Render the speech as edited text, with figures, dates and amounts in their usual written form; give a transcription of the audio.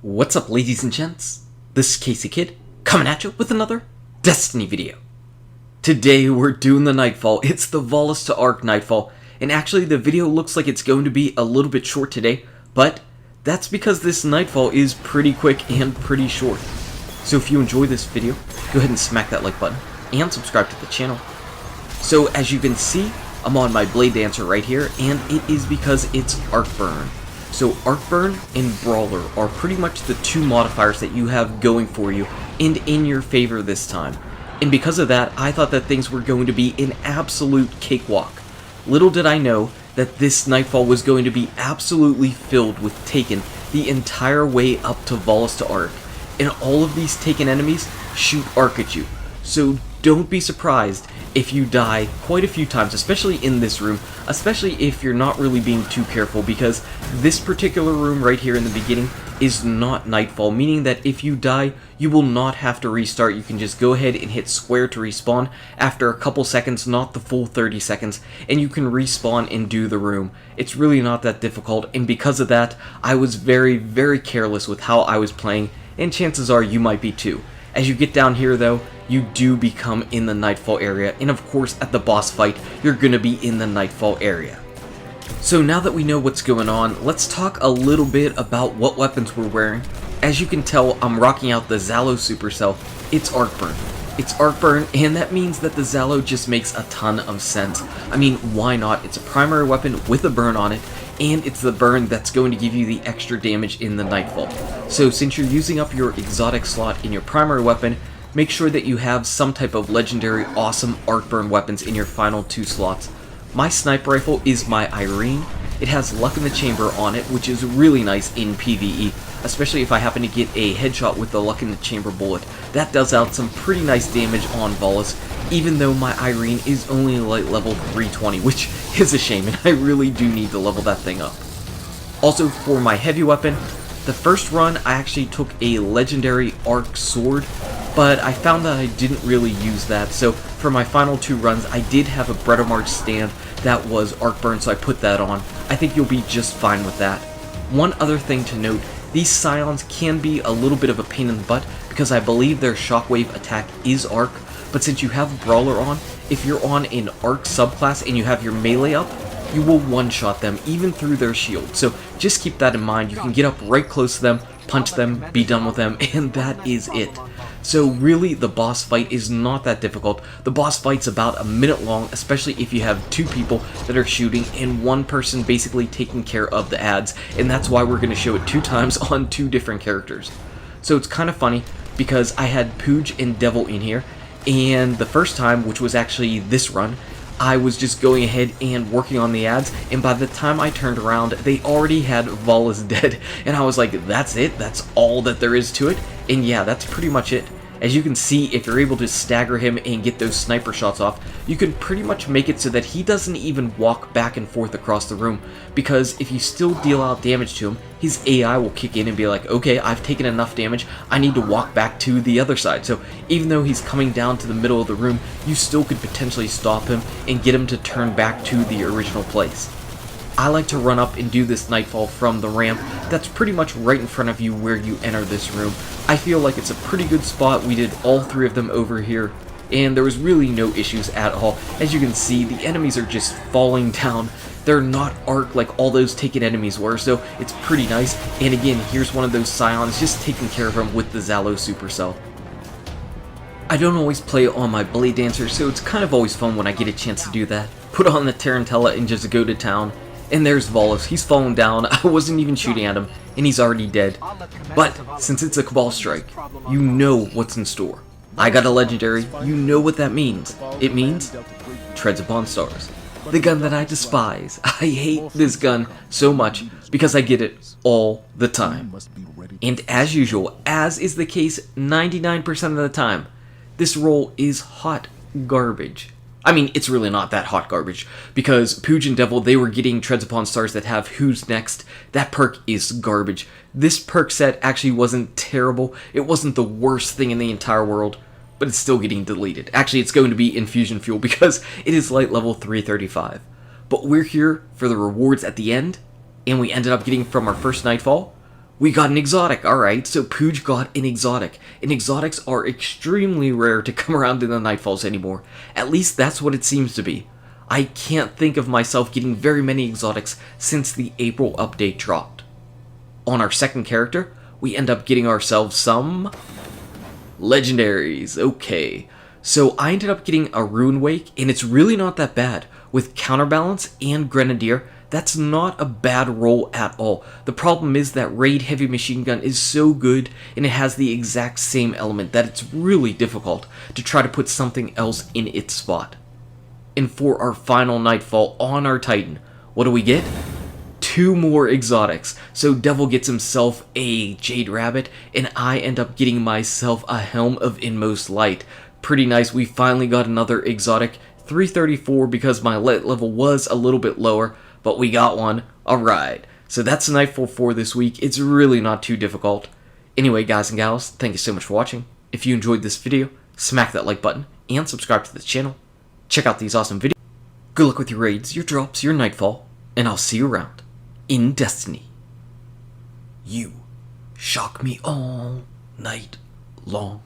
What's up, ladies and gents? This is KSigKid, coming at you with another Destiny video. Today we're doing the Nightfall. It's the Valuz Ta'aurc Nightfall, and actually the video looks like it's going to be a little bit short today, but that's because this Nightfall is pretty quick and pretty short. So if you enjoy this video, go ahead and smack that like button, and subscribe to the channel. So as you can see, I'm on my Blade Dancer right here, and it is because it's Arc Burn. So Arc Burn and Brawler are pretty much the two modifiers that you have going for you and in your favor this time. And because of that, I thought that things were going to be an absolute cakewalk. Little did I know that this Nightfall was going to be absolutely filled with Taken the entire way up to Valuz Ta'aurc. And all of these Taken enemies shoot arc at you. So don't be surprised if you die quite a few times, especially in this room, especially if you're not really being too careful, because this particular room right here in the beginning is not Nightfall, meaning that if you die, you will not have to restart. You can just go ahead and hit square to respawn after a couple seconds, not the full 30 seconds, and you can respawn and do the room. It's really not that difficult, and because of that, I was very, very careless with how I was playing, and chances are you might be too. As you get down here though, you do become in the Nightfall area, and of course at the boss fight, you're gonna be in the Nightfall area. So now that we know what's going on, let's talk a little bit about what weapons we're wearing. As you can tell, I'm rocking out the Zalo Supercell. It's Arc Burn. It's Arc Burn, and that means that the Zalo just makes a ton of sense. I mean, why not? It's a primary weapon with a burn on it, and it's the burn that's going to give you the extra damage in the Nightfall. So since you're using up your exotic slot in your primary weapon, make sure that you have some type of legendary awesome Arc Burn weapons in your final two slots. My sniper rifle is my Irene. It has Luck in the Chamber on it, which is really nice in PvE, especially if I happen to get a headshot with the Luck in the Chamber bullet. That does out some pretty nice damage on Valuz, even though my Irene is only like level 320, which is a shame, and I really do need to level that thing up. Also, for my heavy weapon, the first run I actually took a legendary Arc Sword, but I found that I didn't really use that, so for my final two runs I did have a Bread of March stand that was Arc Burn, so I put that on. I think you'll be just fine with that. One other thing to note, these Scions can be a little bit of a pain in the butt because I believe their shockwave attack is Arc, but since you have Brawler on, if you're on an Arc subclass and you have your melee up, you will one-shot them even through their shield. So just keep that in mind. You can get up right close to them, punch them, be done with them, and that is it. So really, the boss fight is not that difficult. The boss fight's about a minute long, especially if you have two people that are shooting and one person basically taking care of the ads, and that's why we're going to show it two times on two different characters. So it's kind of funny because I had Pooj and Devil in here, and the first time, which was actually this run, I was just going ahead and working on the ads, and by the time I turned around, they already had Valuz dead, and I was like, that's it? That's all that there is to it? And yeah, that's pretty much it. As you can see, if you're able to stagger him and get those sniper shots off, you can pretty much make it so that he doesn't even walk back and forth across the room, because if you still deal out damage to him, his AI will kick in and be like, okay, I've taken enough damage, I need to walk back to the other side. So even though he's coming down to the middle of the room, you still could potentially stop him and get him to turn back to the original place. I like to run up and do this Nightfall from the ramp that's pretty much right in front of you where you enter this room. I feel like it's a pretty good spot. We did all three of them over here, and there was really no issues at all. As you can see, the enemies are just falling down. They're not arc like all those Taken enemies were, so it's pretty nice. And again, here's one of those Scions just taking care of him with the Zalo Supercell. I don't always play on my Blade Dancer, so it's kind of always fun when I get a chance to do that. Put on the Tarantella and just go to town. And there's Valuz, he's fallen down, I wasn't even shooting at him, and he's already dead. But, since it's a Cabal Strike, you know what's in store. I got a legendary, you know what that means. It means, Treads Upon Stars. The gun that I despise. I hate this gun so much, because I get it all the time. And as usual, as is the case 99% of the time, this roll is hot garbage. I mean, it's really not that hot garbage, because Pooj and Devil, they were getting Treads Upon Stars that have Who's Next. That perk is garbage. This perk set actually wasn't terrible. It wasn't the worst thing in the entire world, but it's still getting deleted. Actually, it's going to be Infusion Fuel because it is light level 335. But we're here for the rewards at the end, and we ended up getting from our first Nightfall We got an exotic, alright, so Pooj got an exotic. And exotics are extremely rare to come around in the Nightfalls anymore. At least that's what it seems to be. I can't think of myself getting very many exotics since the April update dropped. On our second character, we end up getting ourselves some legendaries. Okay, so I ended up getting a Rune Wake, and it's really not that bad. With Counterbalance and Grenadier, that's not a bad roll at all. The problem is that Raid Heavy Machine Gun is so good, and it has the exact same element that it's really difficult to try to put something else in its spot. And for our final Nightfall on our Titan, what do we get? 2 more exotics. So Devil gets himself a Jade Rabbit, and I end up getting myself a Helm of Inmost Light. Pretty nice. We finally got another exotic. 334 because my level was a little bit lower, but we got one. Alright, so that's Nightfall for this week. It's really not too difficult. Anyway, guys and gals, thank you so much for watching. If you enjoyed this video, smack that like button and subscribe to the channel. Check out these awesome videos. Good luck with your raids, your drops, your Nightfall, and I'll see you around in Destiny. You shock me all night long.